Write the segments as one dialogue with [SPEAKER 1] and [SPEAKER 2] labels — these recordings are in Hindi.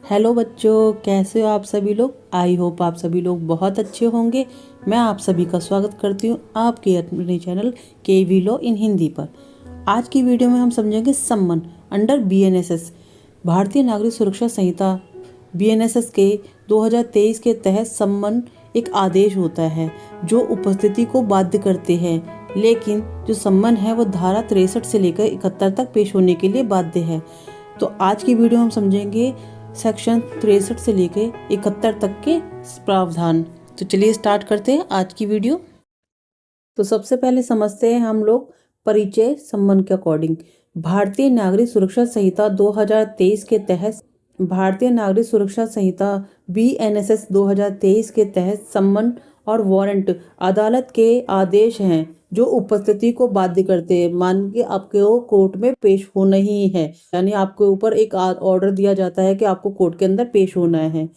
[SPEAKER 1] हेलो बच्चों, कैसे हो आप सभी लोग। आई होप आप सभी लोग बहुत अच्छे होंगे। मैं आप सभी का स्वागत करती हूँ आपके अपने चैनल के लॉ इन हिंदी पर। आज की वीडियो में हम समझेंगे सम्मन अंडर बीएनएसएस, भारतीय नागरिक सुरक्षा संहिता बीएनएसएस के 2023 के तहत सम्मन एक आदेश होता है जो उपस्थिति को बाध्य करते हैं, लेकिन जो सम्मन है वो धारा 63 से लेकर 71 तक पेश होने के लिए बाध्य है। तो आज की वीडियो हम समझेंगे सेक्शन 63 से लेकर 71 तक के प्रावधान। तो चलिए स्टार्ट करते हैं आज की वीडियो। तो सबसे पहले समझते हैं हम लोग परिचय सम्मन के अकॉर्डिंग। भारतीय नागरिक सुरक्षा संहिता 2023 के तहत भारतीय नागरिक सुरक्षा संहिता बीएनएसएस 2023 के तहत सम्मन और वारंट अदालत के आदेश हैं जो उपस्थिति को बाध्य करते हैं। मान के आपको कोर्ट में पेश होना ही है, यानी आपके ऊपर एक ऑर्डर दिया जाता है कि आपको कोर्ट के अंदर पेश होना है,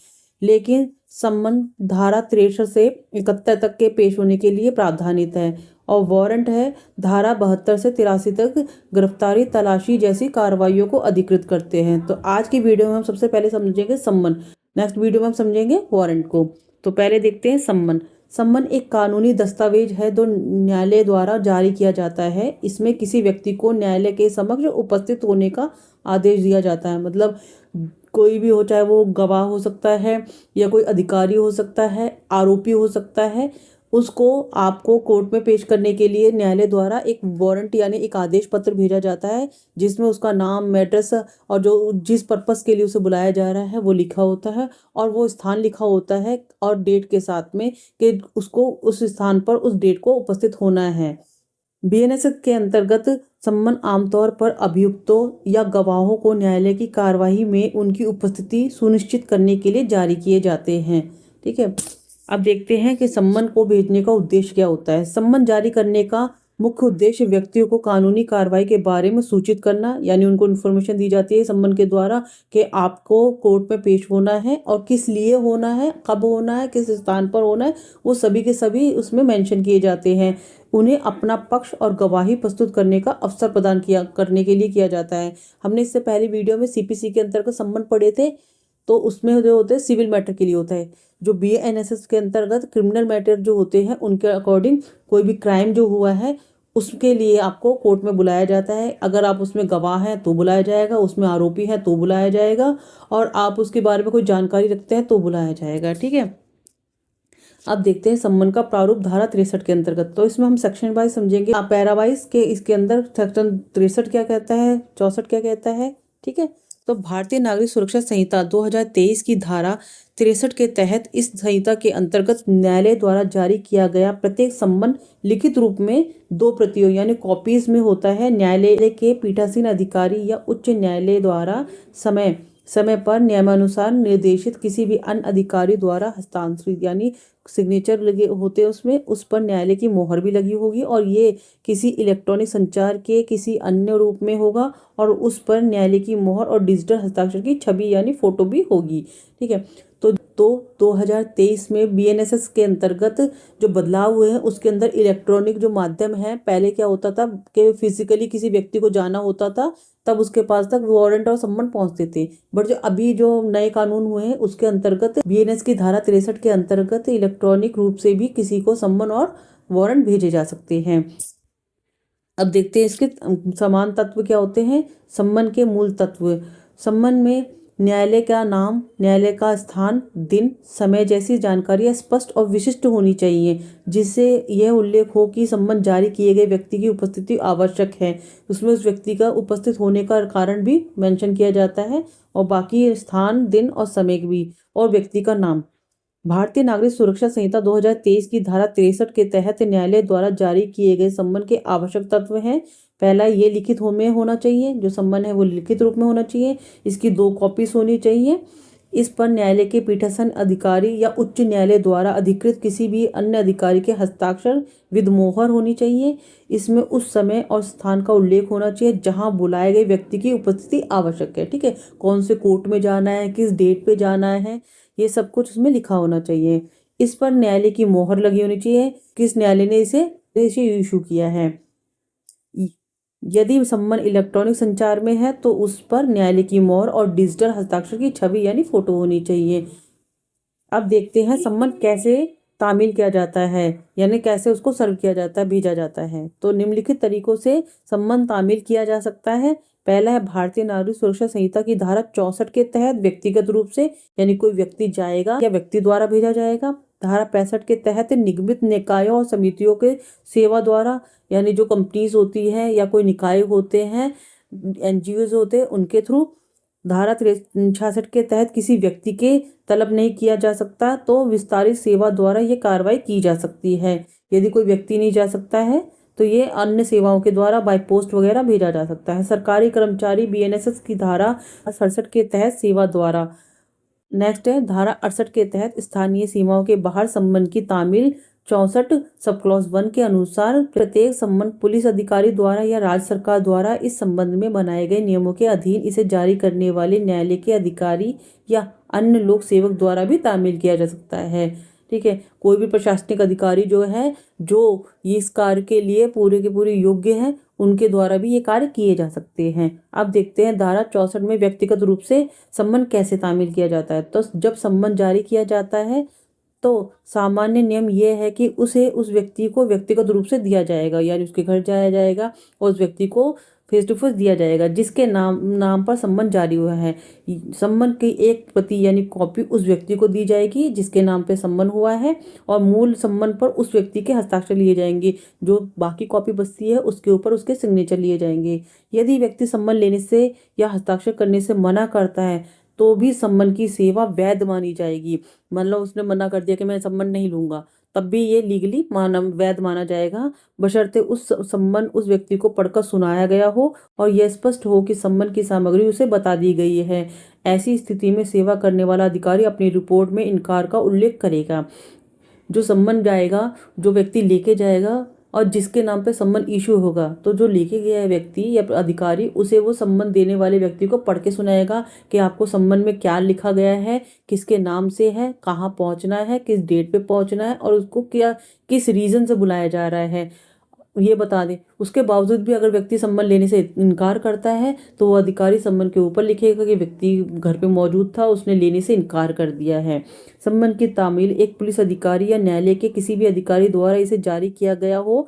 [SPEAKER 1] लेकिन सम्मन धारा 63 से 71 तक के पेश होने के लिए प्रावधानित है। और वारंट है धारा 72 से 83 तक गिरफ्तारी, तलाशी जैसी कार्रवाइयों को अधिकृत करते हैं। तो आज की वीडियो में हम सबसे पहले समझेंगे सम्मन, नेक्स्ट वीडियो में हम समझेंगे वारंट को। तो पहले देखते हैं सम्मन। सम्मन एक कानूनी दस्तावेज है जो न्यायालय द्वारा जारी किया जाता है। इसमें किसी व्यक्ति को न्यायालय के समक्ष उपस्थित होने का आदेश दिया जाता है। मतलब कोई भी हो, चाहे वो गवाह हो सकता है या कोई अधिकारी हो सकता है, आरोपी हो सकता है, उसको आपको कोर्ट में पेश करने के लिए न्यायालय द्वारा एक वारंट यानी एक आदेश पत्र भेजा जाता है, जिसमें उसका नाम, एड्रेस और जो जिस पर्पस के लिए उसे बुलाया जा रहा है वो लिखा होता है, और वो स्थान लिखा होता है और डेट के साथ में कि उसको उस स्थान पर उस डेट को उपस्थित होना है। बीएनएसएस के अंतर्गत सम्मन आमतौर पर अभियुक्तों या गवाहों को न्यायालय की कार्यवाही में उनकी उपस्थिति सुनिश्चित करने के लिए जारी किए जाते हैं। ठीक है, अब देखते हैं कि सम्मन को भेजने का उद्देश्य क्या होता है। सम्मन जारी करने का मुख्य उद्देश्य व्यक्तियों को कानूनी कार्रवाई के बारे में सूचित करना, यानी उनको इन्फॉर्मेशन दी जाती है सम्मन के द्वारा कि आपको कोर्ट में पेश होना है और किस लिए होना है, कब होना है, किस स्थान पर होना है, वो सभी के सभी उसमें मेंशन किए जाते हैं। उन्हें अपना पक्ष और गवाही प्रस्तुत करने का अवसर प्रदान करने के लिए किया जाता है। हमने इससे पहले वीडियो में सीपीसी के अंतर्गत सम्मन पढ़े थे, तो उसमें जो होते हैं सिविल मैटर के लिए होता है। जो बीएनएसएस के अंतर्गत क्रिमिनल मैटर जो होते हैं उनके अकॉर्डिंग कोई भी क्राइम जो हुआ है उसके लिए आपको कोर्ट में बुलाया जाता है। अगर आप उसमें गवाह हैं तो बुलाया जाएगा, उसमें आरोपी है तो बुलाया जाएगा, और आप उसके बारे में कोई जानकारी रखते हैं तो बुलाया जाएगा। ठीक है, अब देखते हैं सम्मन का प्रारूप धारा 63 के अंतर्गत। तो इसमें हम सेक्शन वाइज समझेंगे, पैरा वाइज के इसके अंदर सेक्शन 63 क्या कहता है, 64 क्या कहता है। ठीक है, तो भारतीय नागरिक सुरक्षा संहिता 2023 की धारा 63 के तहत इस संहिता के अंतर्गत न्यायालय द्वारा जारी किया गया प्रत्येक सम्मन लिखित रूप में 2 प्रतियों यानी कॉपीज में होता है। न्यायालय के पीठासीन अधिकारी या उच्च न्यायालय द्वारा समय समय पर नियमानुसार निर्देशित किसी भी अन्य अधिकारी द्वारा हस्तांतरित, यानी सिग्नेचर लगे होते हैं उसमें, उस पर न्यायालय की मोहर भी लगी होगी, और ये किसी इलेक्ट्रॉनिक संचार के किसी अन्य रूप में होगा और उस पर न्यायालय की मोहर और डिजिटल हस्ताक्षर की छवि यानी फोटो भी होगी। ठीक है, तो 2023 में बीएनएसएस के अंतर्गत जो बदलाव हुए हैं उसके अंदर इलेक्ट्रॉनिक जो माध्यम है, पहले क्या होता था कि फिजिकली किसी व्यक्ति को जाना होता था तब उसके पास तक वारंट और सम्मन पहुंचते थे, बट जो अभी जो नए कानून हुए हैं उसके अंतर्गत बीएनएस की धारा 63 के अंतर्गत इलेक्ट्रॉनिक रूप से भी किसी को सम्मन और वारंट भेजे जा सकते हैं। अब देखते हैं इसके समान तत्व क्या होते हैं। सम्मन के मूल तत्व। सम्मन में न्यायालय का नाम, न्यायालय का स्थान, दिन, समय जैसी जानकारियां स्पष्ट और विशिष्ट होनी चाहिए, जिससे यह उल्लेख हो कि सम्मन जारी किए गए व्यक्ति की उपस्थिति आवश्यक है। उसमें उस व्यक्ति का उपस्थित होने का कारण भी मेंशन किया जाता है, और बाकी स्थान, दिन और समय भी, और व्यक्ति का नाम। भारतीय नागरिक सुरक्षा संहिता 2023 की धारा 63 के तहत न्यायालय द्वारा जारी किए गए सम्मन के आवश्यक तत्व हैं। पहला, ये लिखित में होना चाहिए, जो सम्मन है वो लिखित रूप में होना चाहिए, इसकी 2 कॉपीज होनी चाहिए, इस पर न्यायालय के पीठासीन अधिकारी या उच्च न्यायालय द्वारा अधिकृत किसी भी अन्य अधिकारी के हस्ताक्षर विद मोहर होनी चाहिए, इसमें उस समय और स्थान का उल्लेख होना चाहिए जहां बुलाए गए व्यक्ति की उपस्थिति आवश्यक है। ठीक है, कौन से कोर्ट में जाना है, किस डेट पे जाना है, ये सब कुछ उसमें लिखा होना चाहिए। इस पर न्यायालय की मोहर लगी होनी चाहिए, किस न्यायालय ने इसे इशू किया है। यदि सम्मन इलेक्ट्रॉनिक संचार में है तो उस पर न्यायालय की मोहर और डिजिटल हस्ताक्षर की छवि यानी फोटो होनी चाहिए। अब देखते हैं सम्मन कैसे तामील किया जाता है, यानी कैसे उसको सर्व किया जाता है, भेजा जाता है। तो निम्नलिखित तरीकों से सम्मन तामील किया जा सकता है। पहला है भारतीय नागरिक सुरक्षा संहिता की धारा 64 के तहत व्यक्तिगत रूप से, यानी कोई व्यक्ति जाएगा या व्यक्ति द्वारा भेजा जाएगा। धारा 65 के तहत निगमित निकायों और समितियों के सेवा द्वारा, यानी जो कंपनीज होती है या कोई निकाय होते हैं, एनजीओज होते हैं, उनके थ्रू। धारा 66 के तहत किसी व्यक्ति के तलब नहीं किया जा सकता तो विस्तारित सेवा द्वारा ये कार्रवाई की जा सकती है। यदि कोई व्यक्ति नहीं जा सकता है तो ये अन्य सेवाओं के द्वारा बाय पोस्ट वगैरह भेजा जा सकता है। सरकारी कर्मचारी बीएनएसएस की धारा 67 के तहत सेवा द्वारा। नेक्स्ट है धारा 68 के तहत स्थानीय सीमाओं के बाहर सम्मन की तामील। 64 सब क्लॉज 1 के अनुसार प्रत्येक सम्मन पुलिस अधिकारी द्वारा या राज्य सरकार द्वारा इस संबंध में बनाए गए नियमों के अधीन इसे जारी करने वाले न्यायालय के अधिकारी या अन्य लोक सेवक द्वारा भी तामील किया जा सकता है। ठीक है, कोई भी प्रशासनिक अधिकारी जो है, जो इस कार्य के लिए पूरे के पूरे योग्य है, उनके द्वारा भी ये कार्य किए जा सकते हैं। अब देखते हैं धारा 64 में व्यक्तिगत रूप से सम्मन कैसे तामील किया जाता है। तो जब सम्मन जारी किया जाता है तो सामान्य नियम यह है कि उसे उस व्यक्ति को व्यक्तिगत रूप से दिया जाएगा, यानी उसके घर जाया जाएगा और उस व्यक्ति को फेस टू फेस दिया जाएगा जिसके नाम पर सम्मन जारी हुआ है। सम्मन की एक प्रति यानी कॉपी उस व्यक्ति को दी जाएगी जिसके नाम पे सम्मन हुआ है और मूल सम्मन पर उस व्यक्ति के हस्ताक्षर लिए जाएंगे। जो बाकी कॉपी बचती है उसके ऊपर उसके सिग्नेचर लिए जाएंगे। यदि व्यक्ति सम्मन लेने से या हस्ताक्षर करने से मना करता है तो भी सम्मन की सेवा वैध मानी जाएगी। मतलब उसने मना कर दिया कि मैं सम्मन नहीं लूंगा, तब भी ये लीगली वैध माना जाएगा, बशर्ते उस सम्मन उस व्यक्ति को पढ़कर सुनाया गया हो और यह स्पष्ट हो कि सम्मन की सामग्री उसे बता दी गई है। ऐसी स्थिति में सेवा करने वाला अधिकारी अपनी रिपोर्ट में इनकार का उल्लेख करेगा। जो सम्मन जाएगा, जो व्यक्ति लेके जाएगा और जिसके नाम पे सम्मन इशू होगा, तो जो लेके गया है व्यक्ति या अधिकारी, उसे वो सम्मन देने वाले व्यक्ति को पढ़ के सुनाएगा कि आपको सम्मन में क्या लिखा गया है, किसके नाम से है, कहाँ पहुँचना है, किस डेट पे पहुँचना है और उसको क्या किस रीज़न से बुलाया जा रहा है, ये बता दें। उसके बावजूद भी अगर व्यक्ति सम्मन लेने से इनकार करता है तो वो अधिकारी सम्मन के ऊपर लिखेगा कि व्यक्ति घर पे मौजूद था, उसने लेने से इनकार कर दिया है। सम्मन की तामील एक पुलिस अधिकारी या न्यायालय के किसी भी अधिकारी द्वारा इसे जारी किया गया हो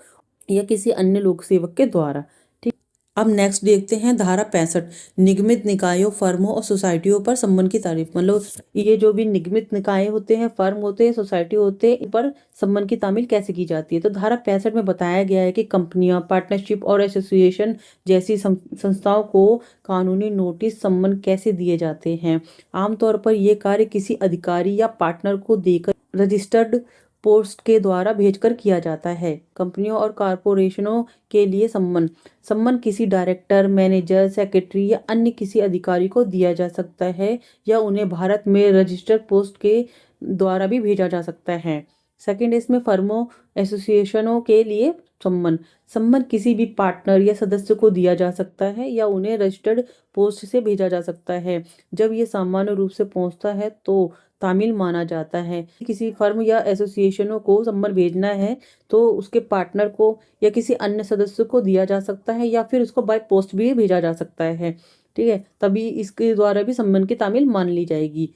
[SPEAKER 1] या किसी अन्य लोक सेवक के द्वारा। ठीक, अब नेक्स्ट देखते हैं धारा 65 निगमित निकायों, फर्मों और सोसाइटियों पर सम्मन की तारीफ। मतलब ये जो भी निगमित निकाय होते हैं, फर्म होते हैं, सोसाइटी होते हैं, इन पर सम्मन की तामील कैसे की जाती है। तो धारा 65 में बताया गया है कि कंपनियां, पार्टनरशिप और एसोसिएशन जैसी संस्थाओं को कानूनी नोटिस, सम्मन कैसे दिए जाते हैं। आमतौर पर यह कार्य किसी अधिकारी या पार्टनर को देकर रजिस्टर्ड पोस्ट के द्वारा भेजकर किया जाता है। कंपनियों और कॉरपोरेशनों के लिए सम्मन किसी डायरेक्टर, मैनेजर, सेक्रेटरी या अन्य किसी अधिकारी को दिया जा सकता है या उन्हें भारत में रजिस्टर्ड पोस्ट के द्वारा भी भेजा जा सकता है। सेकंड, इसमें फर्मों, एसोसिएशनों के लिए सम्मन किसी भी पार्टनर या सदस्य को दिया जा सकता है या उन्हें रजिस्टर्ड पोस्ट से भेजा जा सकता है। जब ये सामान्य रूप से पहुंचता है तो तामील माना जाता है। किसी फर्म या एसोसिएशनों को सम्मन भेजना है तो उसके पार्टनर को या किसी अन्य सदस्य को दिया जा सकता है या फिर उसको बाय पोस्ट भी भेजा जा सकता है। ठीक है, तभी इसके द्वारा भी सम्मन की तामील मान ली जाएगी।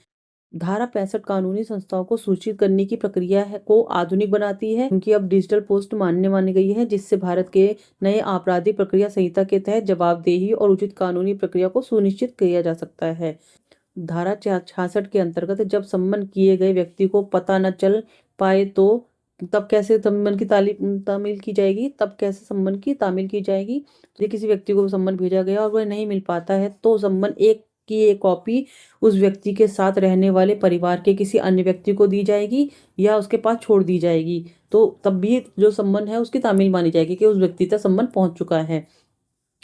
[SPEAKER 1] धारा 65 कानूनी संस्थाओं को सूचित करने की प्रक्रिया को आधुनिक बनाती है, क्योंकि अब डिजिटल पोस्ट मानी गई है, जिससे भारत के नए आपराधिक प्रक्रिया संहिता के तहत जवाबदेही और उचित कानूनी प्रक्रिया को सुनिश्चित किया जा सकता है। धारा 66 के अंतर्गत जब सम्मन किए गए व्यक्ति को पता न चल पाए तो तब कैसे सम्मन की तामील की जाएगी। सम्मन की तामील की जाएगी। यदि किसी व्यक्ति को सम्मन भेजा गया और वह नहीं मिल पाता है तो सम्मन की एक कॉपी उस व्यक्ति के साथ रहने वाले परिवार के किसी अन्य व्यक्ति को दी जाएगी या उसके पास छोड़ दी जाएगी। तो तब भी जो सम्मन है उसकी तामील मानी जाएगी कि उस व्यक्ति तक सम्मन पहुंच चुका है।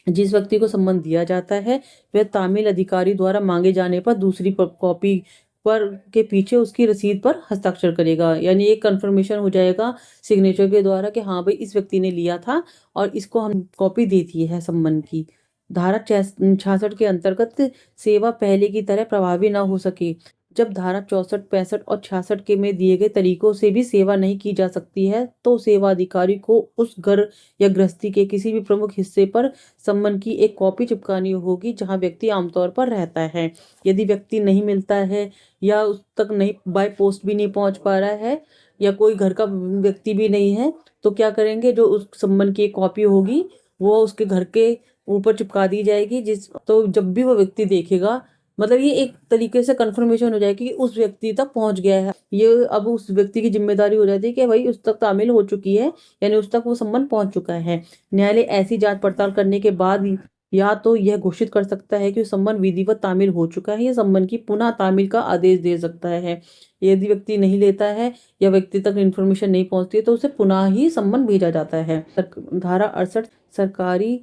[SPEAKER 1] जिस व्यक्ति को सम्मन दिया जाता है वह तामील अधिकारी द्वारा मांगे जाने पर दूसरी कॉपी पर के पीछे उसकी रसीद पर हस्ताक्षर करेगा, यानी एक कंफर्मेशन हो जाएगा सिग्नेचर के द्वारा कि हाँ भाई इस व्यक्ति ने लिया था और इसको हम कॉपी दे दी है सम्मन की। धारा 66 के अंतर्गत सेवा पहले की तरह प्रभावी न हो सके जब धारा 64, 65 और 66 के में दिए गए तरीकों से भी सेवा नहीं की जा सकती है तो सेवा अधिकारी को उस घर या गृहस्थी के किसी भी प्रमुख हिस्से पर सम्मन की एक कॉपी चिपकानी होगी जहां व्यक्ति आमतौर पर रहता है। यदि व्यक्ति नहीं मिलता है या उस तक नहीं बाय पोस्ट भी नहीं पहुंच पा रहा है या कोई घर का व्यक्ति भी नहीं है तो क्या करेंगे, जो उस सम्मन की एक कॉपी होगी वो उसके घर के ऊपर चिपका दी जाएगी। तो जब भी वो व्यक्ति देखेगा, मतलब ये एक तरीके से कंफर्मेशन हो जाएगी कि उस व्यक्ति तक पहुंच गया है। ये अब उस व्यक्ति की जिम्मेदारी हो जाती है कि भाई उस तक तामील हो चुकी है, यानी उस तक वो सम्मन पहुंच चुका है। न्यायालय ऐसी जांच पड़ताल करने के बाद या तो यह घोषित कर सकता है कि सम्मन विधिवत तामील हो चुका है या सम्मन की पुनः तामील का आदेश दे सकता है। यदि व्यक्ति नहीं लेता है या व्यक्ति तक इन्फॉर्मेशन नहीं पहुंचती है तो उसे पुनः ही सम्मन भेजा जाता है। धारा 68 सरकारी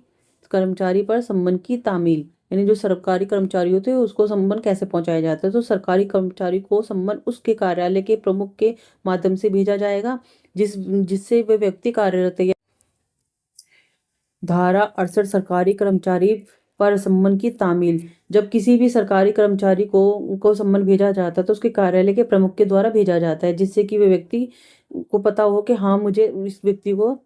[SPEAKER 1] कर्मचारी पर सम्मन की तामील, यानी जो सरकारी कर्मचारी होते हैं उसको सम्मन कैसे पहुंचाया जाता है। तो सरकारी कर्मचारी को सम्मन उसके कार्यालय के प्रमुख के माध्यम से भेजा जाएगा जिससे वे व्यक्ति कार्यरत है। धारा 68 सरकारी कर्मचारी पर सम्मन की तामील, जब किसी भी सरकारी कर्मचारी को सम्मन भेजा जाता है तो उसके कार्यालय के प्रमुख के द्वारा भेजा जाता है जिससे कि वे व्यक्ति को पता हो कि हाँ मुझे इस व्यक्ति को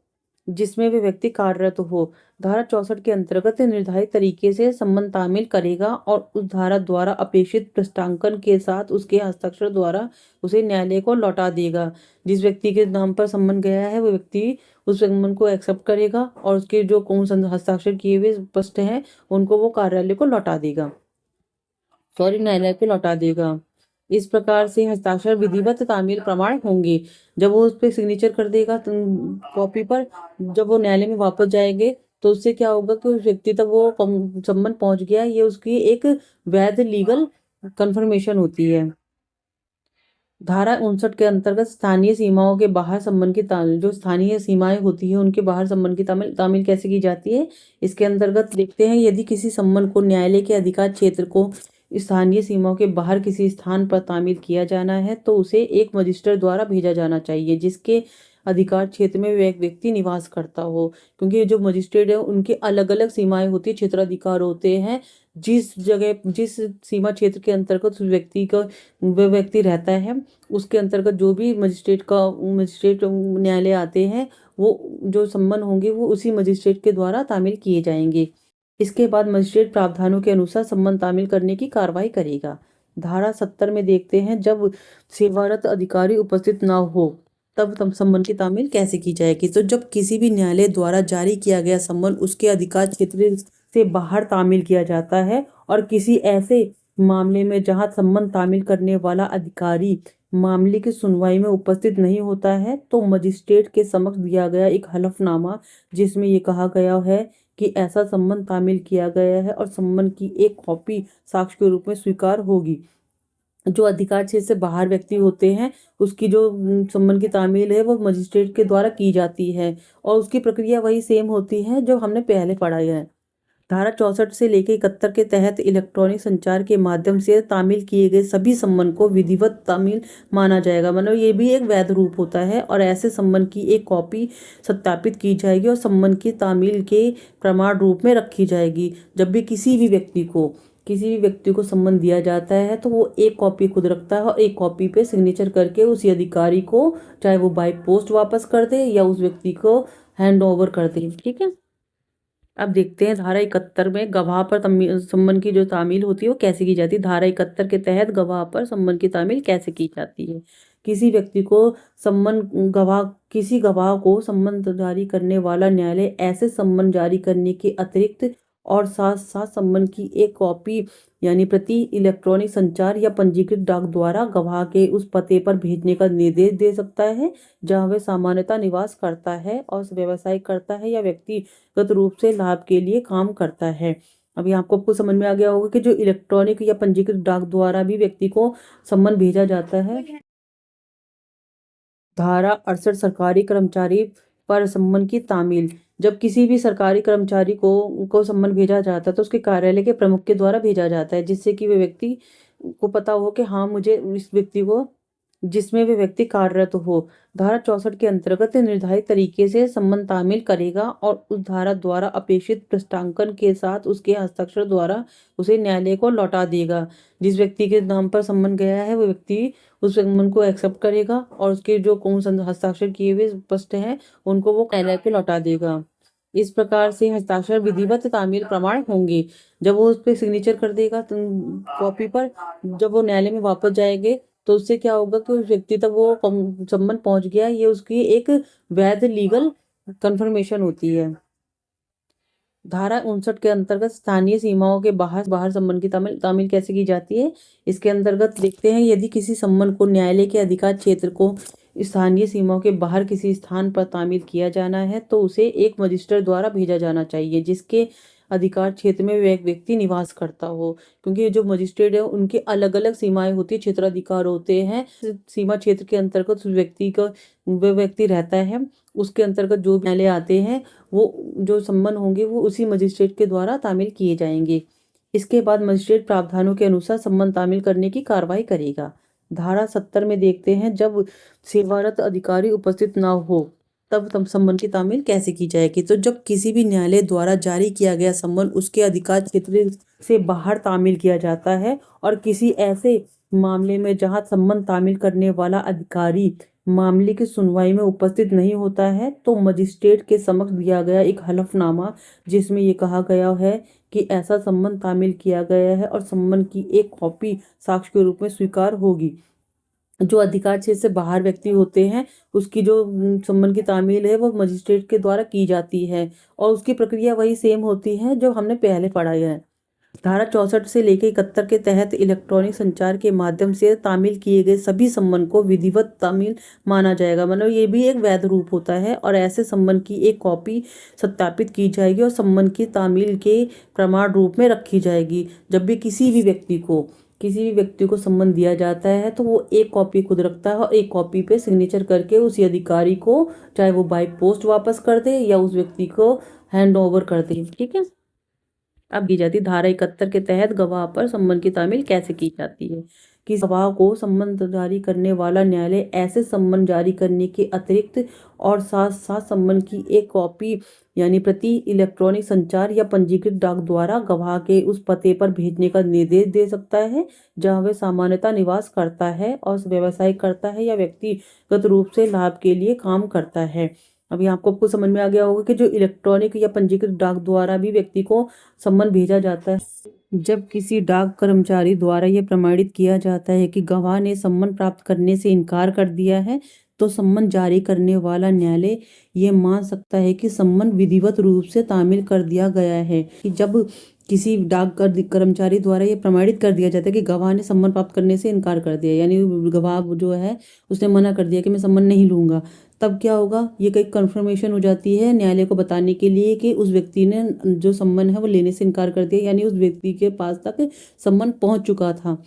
[SPEAKER 1] जिसमें वे व्यक्ति कार्यरत हो। धारा 64 के अंतर्गत निर्धारित तरीके से सम्मन तामील करेगा और उस धारा द्वारा अपेक्षित पृष्ठांकन के साथ उसके हस्ताक्षर द्वारा उसे न्यायालय को लौटा देगा। जिस व्यक्ति के नाम पर सम्मन गया है वो व्यक्ति उस सम्मन को एक्सेप्ट करेगा और उसके जो कौन हस्ताक्षर किए हुए पृष्ठ हैं उनको वो कार्यालय को लौटा देगा, सॉरी न्यायालय को लौटा देगा। इस प्रकार से हस्ताक्षर विधिवत तामील प्रमाण होंगे। जब वो उस पर सिग्नेचर कर देगा कॉपी पर, जब वो न्यायालय में वापस जाएंगे तो उससे क्या होगा कि उस व्यक्ति तक वो सम्मन पहुंच गया, ये उसकी एक वैध लीगल कंफर्मेशन होती है। धारा 59 के अंतर्गत स्थानीय सीमाओं के बाहर सम्मन की तामील, जो स्थानीय सीमाएं होती है उनके बाहर सम्मन की तामील कैसे की जाती है, इसके अंतर्गत देखते हैं। यदि किसी सम्मन को न्यायालय के अधिकार क्षेत्र को स्थानीय सीमाओं के बाहर किसी स्थान पर तामील किया जाना है तो उसे एक मजिस्ट्रेट द्वारा भेजा जाना चाहिए जिसके अधिकार क्षेत्र में एक व्यक्ति निवास करता हो, क्योंकि जो मजिस्ट्रेट है उनकी अलग अलग सीमाएं होती है, क्षेत्राधिकार होते हैं। जिस सीमा क्षेत्र के अंतर्गत उस व्यक्ति का वह व्यक्ति रहता है उसके अंतर्गत जो भी मजिस्ट्रेट न्यायालय आते हैं वो जो सम्मन होंगे वो उसी मजिस्ट्रेट के द्वारा तामील किए जाएंगे। इसके बाद मजिस्ट्रेट प्रावधानों के अनुसार सम्मन तामील करने की कार्रवाई करेगा। धारा 70 में देखते हैं, जब सेवारत अधिकारी उपस्थित न हो तब सम्मन की तामील कैसे की जाएगी। तो जब किसी भी न्यायालय द्वारा जारी किया गया सम्मन उसके अधिकार क्षेत्र से बाहर तामील किया जाता है और किसी ऐसे मामले में जहां सम्मन तामील करने वाला अधिकारी मामले की सुनवाई में उपस्थित नहीं होता है तो मजिस्ट्रेट के समक्ष दिया गया एक हलफनामा जिसमें ये कहा गया है कि ऐसा सम्मन तामील किया गया है और सम्मन की एक कॉपी साक्ष्य के रूप में स्वीकार होगी। जो अधिकार क्षेत्र से बाहर व्यक्ति होते हैं उसकी जो सम्मन की तामील है वो मजिस्ट्रेट के द्वारा की जाती है और उसकी प्रक्रिया वही सेम होती है जो हमने पहले पढ़ा है। धारा 64 से लेकर 71 के तहत इलेक्ट्रॉनिक संचार के माध्यम से तामील किए गए सभी सम्मन को विधिवत तामील माना जाएगा, मतलब ये भी एक वैध रूप होता है और ऐसे सम्मन की एक कॉपी सत्यापित की जाएगी और सम्मन की तामील के प्रमाण रूप में रखी जाएगी। जब भी किसी भी व्यक्ति को सम्मन दिया जाता है तो वो एक कॉपी खुद रखता है और एक कॉपी पे सिग्नेचर करके उसी अधिकारी को चाहे वो बाय पोस्ट वापस कर दे या उस व्यक्ति को हैंड ओवर कर दे। ठीक है, अब देखते हैं धारा 71 में गवाह पर सम्मन की जो तामील होती है वो कैसे की जाती है। धारा 71 के तहत गवाह पर सम्मन की तामील कैसे की जाती है। किसी गवाह को सम्मन जारी करने वाला न्यायालय ऐसे सम्मन जारी करने के अतिरिक्त और साथ साथ सम्मन की एक कॉपी यानी प्रति इलेक्ट्रॉनिक संचार या पंजीकृत डाक द्वारा गवाह के उस पते पर भेजने का निर्देश दे सकता है जहां वह सामान्यतः निवास करता है और व्यवसाय करता है या व्यक्तिगत रूप से लाभ के लिए काम करता है। अभी आपको समझ में आ गया होगा कि जो इलेक्ट्रॉनिक या पंजीकृत डाक द्वारा भी व्यक्ति को सम्मन भेजा जाता है। धारा 68 सरकारी कर्मचारी पर सम्मन की तामील, जब किसी भी सरकारी कर्मचारी को सम्मन भेजा जाता है तो उसके कार्यालय के प्रमुख के द्वारा भेजा जाता है जिससे कि वे व्यक्ति को पता हो कि हाँ मुझे इस व्यक्ति को जिसमें वे व्यक्ति कार्यरत हो। धारा 64 के अंतर्गत निर्धारित तरीके से संबंध तामील करेगा और उस धारा द्वारा अपेक्षित पृष्ठांकन के साथ उसके हस्ताक्षर द्वारा उसे न्यायालय को लौटा देगा। जिस व्यक्ति के नाम पर संबंध गया है वो व्यक्ति उस संबंध को एक्सेप्ट करेगा और उसके जो कौन हस्ताक्षर किए हुए पृष्ठ हैं उनको वो न्यायालय को लौटा देगा। इस प्रकार से हस्ताक्षर विधिवत तामील प्रमाण होंगे। जब वो उस पर सिग्नेचर कर देगा कॉपी पर, जब वो न्यायालय में वापस जाएंगे तो उससे क्या होगा कि उस व्यक्ति तक वो संबंध पहुंच गया, ये उसकी एक वैध लीगल कंफर्मेशन होती है। धारा 59 के अंतर्गत स्थानीय सीमाओं के बाहर संबंध की तामील कैसे की जाती है। इसके अंतर्गत देखते हैं, यदि किसी संबंध को न्यायालय के अधिकार क्षेत्र को स्थानीय सीमाओं के बाहर किसी स्थान पर तामील किया जाना है तो उसे एक मजिस्ट्रेट द्वारा भेजा जाना चाहिए जिसके अधिकार क्षेत्र में वह व्यक्ति निवास करता हो। क्योंकि जो मजिस्ट्रेट है उनके अलग अलग सीमाएं होती है, क्षेत्राधिकार होते हैं। सीमा क्षेत्र के अंतर्गत उस व्यक्ति का वह व्यक्ति रहता है, उसके अंतर्गत जो न्यायालय आते हैं वो जो संबंध होंगे वो उसी मजिस्ट्रेट के द्वारा तामील किए जाएंगे। इसके बाद मजिस्ट्रेट प्रावधानों के अनुसार संबंध तामील करने की कार्रवाई करेगा। धारा 70 में देखते हैं, जब सेवारत अधिकारी उपस्थित ना हो तब संबंध की तामील कैसे की जाएगी। तो जब किसी भी न्यायालय द्वारा जारी किया गया संबंध उसके अधिकार क्षेत्र से बाहर तामील किया जाता है और किसी ऐसे मामले में जहां संबंध तामील करने वाला अधिकारी मामले की सुनवाई में उपस्थित नहीं होता है तो मजिस्ट्रेट के समक्ष दिया गया एक हलफनामा जिसमें ये कहा गया है कि ऐसा संबंध तामील किया गया है और संबंध की एक कॉपी साक्ष्य के रूप में स्वीकार होगी। जो अधिकार क्षेत्र से बाहर व्यक्ति होते हैं उसकी जो संबंध की तामील है वो मजिस्ट्रेट के द्वारा की जाती है और उसकी प्रक्रिया वही सेम होती है जो हमने पहले पढ़ाई है। धारा 64 से लेकर 71 के तहत इलेक्ट्रॉनिक संचार के माध्यम से तामील किए गए सभी संबंध को विधिवत तामील माना जाएगा। मतलब ये भी एक वैध रूप होता है और ऐसे संबंध की एक कॉपी सत्यापित की जाएगी और संबंध की तामील के प्रमाण रूप में रखी जाएगी। जब भी किसी भी व्यक्ति को संबंध दिया जाता है तो वो एक कॉपी खुद रखता है और एक कॉपी पे सिग्नेचर करके उसी अधिकारी को चाहे वो बाय पोस्ट वापस कर दे या उस व्यक्ति को हैंड ओवर कर दे। ठीक है। अब की जाती धारा 71 के तहत गवाह पर संबंध की तामील कैसे की जाती है कि गवाह को संबंध जारी करने वाला न्यायालय ऐसे संबंध जारी करने के अतिरिक्त और साथ साथ संबंध की एक कॉपी यानी प्रति इलेक्ट्रॉनिक संचार या पंजीकृत डाक द्वारा गवाह के उस पते पर भेजने का निर्देश दे सकता है जहां वह सामान्यतः निवास करता है और व्यवसाय करता है या व्यक्तिगत रूप से लाभ के लिए काम करता है। अभी आपको समझ में आ गया होगा कि जो इलेक्ट्रॉनिक या पंजीकृत डाक द्वारा भी व्यक्ति को सम्मन भेजा जाता है। जब किसी डाक कर्मचारी द्वारा यह प्रमाणित किया जाता है कि गवाह ने सम्मन प्राप्त करने से इनकार कर दिया है तो सम्मन जारी करने वाला न्यायालय ये मान सकता है कि सम्मन विधिवत रूप से तामील कर दिया गया है। कि जब किसी डाक कर्मचारी द्वारा ये प्रमाणित कर दिया जाता है कि गवाह ने सम्मन प्राप्त करने से इनकार कर दिया, यानी गवाह जो है उसने मना कर दिया कि मैं सम्मन नहीं लूंगा, तब क्या होगा, ये कई कन्फर्मेशन हो जाती है न्यायालय को बताने के लिए कि उस व्यक्ति ने जो सम्मन है वो लेने से इनकार कर दिया, यानी उस व्यक्ति के पास तक सम्मन पहुंच चुका था,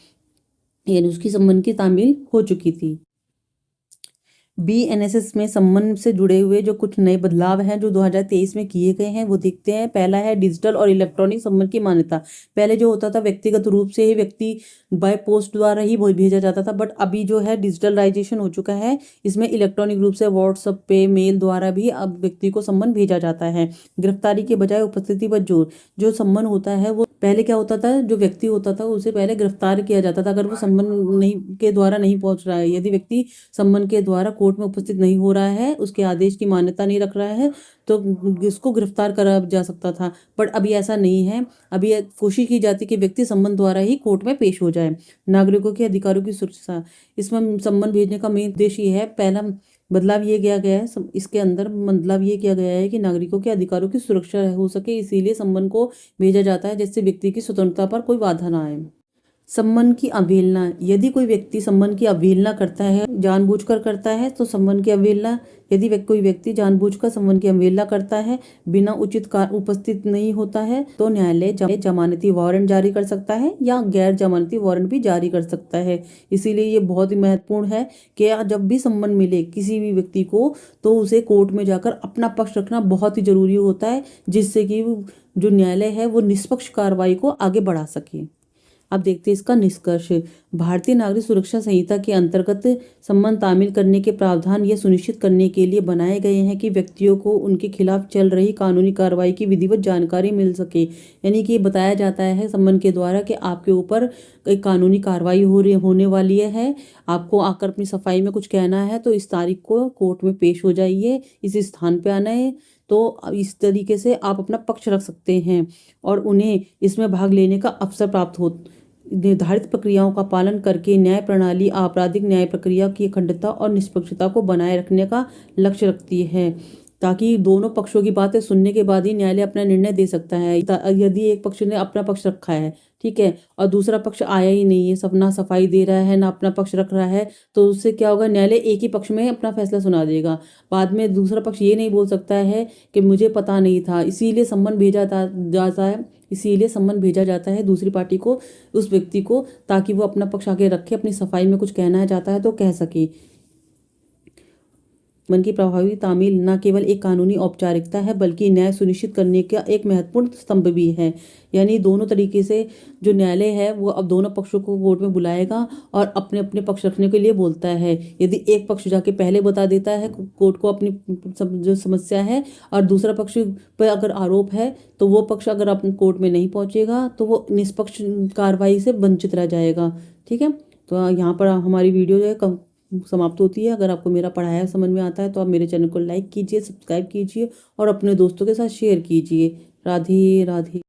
[SPEAKER 1] यानी उसकी सम्मन की तामील हो चुकी थी। BNSS में सम्मन से जुड़े हुए जो कुछ नए बदलाव हैं जो 2023 में किए गए हैं वो देखते हैं। पहला है डिजिटल और इलेक्ट्रॉनिक सम्मन की मान्यता। पहले जो होता था व्यक्तिगत रूप से ही व्यक्ति बाय पोस्ट द्वारा ही भेजा जाता था, बट अभी जो है डिजिटलाइजेशन हो चुका है। इसमें इलेक्ट्रॉनिक रूप से व्हाट्सएप पे मेल द्वारा भी अब व्यक्ति को सम्मन भेजा जाता है। गिरफ्तारी के बजाय उपस्थिति पर जोर। जो सम्मन होता है वो पहले क्या होता था, जो व्यक्ति होता था उसे पहले गिरफ्तार किया जाता था अगर वो सम्मन के द्वारा नहीं पहुंच रहा है। यदि व्यक्ति सम्मन के द्वारा कोर्ट में उपस्थित नहीं हो रहा है, उसके आदेश की मान्यता नहीं रख रहा है, तो इसको गिरफ्तार करा जा सकता था। बट अभी ऐसा नहीं है। अभी कोशिश की जाती है कि व्यक्ति सम्मन द्वारा ही कोर्ट में पेश हो जाए। नागरिकों के अधिकारों की सुरक्षा, इसमें सम्मन भेजने का मेन उद्देश्य ये है। पहला बदलाव ये किया गया है, इसके अंदर बदलाव ये किया गया है कि नागरिकों के अधिकारों की सुरक्षा हो सके, इसीलिए सम्मन को भेजा जाता है जिससे व्यक्ति की स्वतंत्रता पर कोई बाधा ना आए। सम्मन की अवहेलना, यदि कोई व्यक्ति सम्मन की अवहेलना करता है, जानबूझकर करता है तो सम्मन की अवहेलना। यदि कोई व्यक्ति जानबूझकर सम्मन की अवहेलना करता है, बिना उचित कारण उपस्थित नहीं होता है, तो न्यायालय जमानती वारंट जारी कर सकता है या गैर जमानती वारंट भी जारी कर सकता है। इसीलिए ये बहुत ही महत्वपूर्ण है कि जब भी सम्मन मिले किसी भी व्यक्ति को तो उसे कोर्ट में जाकर अपना पक्ष रखना बहुत ही जरूरी होता है, जिससे कि जो न्यायालय है वो निष्पक्ष कार्रवाई को आगे बढ़ा सके। अब देखते हैं इसका निष्कर्ष। भारतीय नागरिक सुरक्षा संहिता के अंतर्गत संबंध तामील करने के प्रावधान यह सुनिश्चित करने के लिए बनाए गए हैं कि व्यक्तियों को उनके खिलाफ चल रही कानूनी कार्रवाई की विधिवत जानकारी मिल सके। यानी कि बताया जाता है संबंध के द्वारा कि आपके ऊपर एक कानूनी कार्रवाई होने वाली है, आपको आकर अपनी सफाई में कुछ कहना है तो इस तारीख को कोर्ट में पेश हो जाइए, इस स्थान पे आना है। तो इस तरीके से आप अपना पक्ष रख सकते हैं और उन्हें इसमें भाग लेने का अवसर प्राप्त हो। निर्धारित प्रक्रियाओं का पालन करके न्याय प्रणाली आपराधिक न्याय प्रक्रिया की अखंडता और निष्पक्षता को बनाए रखने का लक्ष्य रखती है, ताकि दोनों पक्षों की बातें सुनने के बाद ही न्यायालय अपना निर्णय दे सकता है। यदि एक पक्ष ने अपना पक्ष रखा है, ठीक है, और दूसरा पक्ष आया ही नहीं है, सब ना सफाई दे रहा है ना अपना पक्ष रख रहा है, तो उससे क्या होगा, न्यायालय एक ही पक्ष में अपना फैसला सुना देगा। बाद में दूसरा पक्ष ये नहीं बोल सकता है कि मुझे पता नहीं था। इसीलिए सम्मन भेजा जाता है दूसरी पार्टी को, उस व्यक्ति को, ताकि वो अपना पक्ष आगे रखे, अपनी सफाई में कुछ कहना चाहता है तो कह सके। मन की प्रभावी तामील न केवल एक कानूनी औपचारिकता है बल्कि न्याय सुनिश्चित करने का एक महत्वपूर्ण स्तंभ भी है। यानी दोनों तरीके से जो न्यायालय है वो अब दोनों पक्षों को कोर्ट में बुलाएगा और अपने अपने पक्ष रखने के लिए बोलता है। यदि एक पक्ष जाके पहले बता देता है कोर्ट को अपनी जो समस्या है और दूसरा पक्ष पर अगर आरोप है तो वो पक्ष अगर अपने कोर्ट में नहीं पहुंचेगा तो वो निष्पक्ष कार्रवाई से वंचित रह जाएगा। ठीक है, तो यहाँ पर हमारी वीडियो जो है समाप्त होती है। अगर आपको मेरा पढ़ाया समझ में आता है तो आप मेरे चैनल को लाइक कीजिए, सब्सक्राइब कीजिए और अपने दोस्तों के साथ शेयर कीजिए। राधे राधे।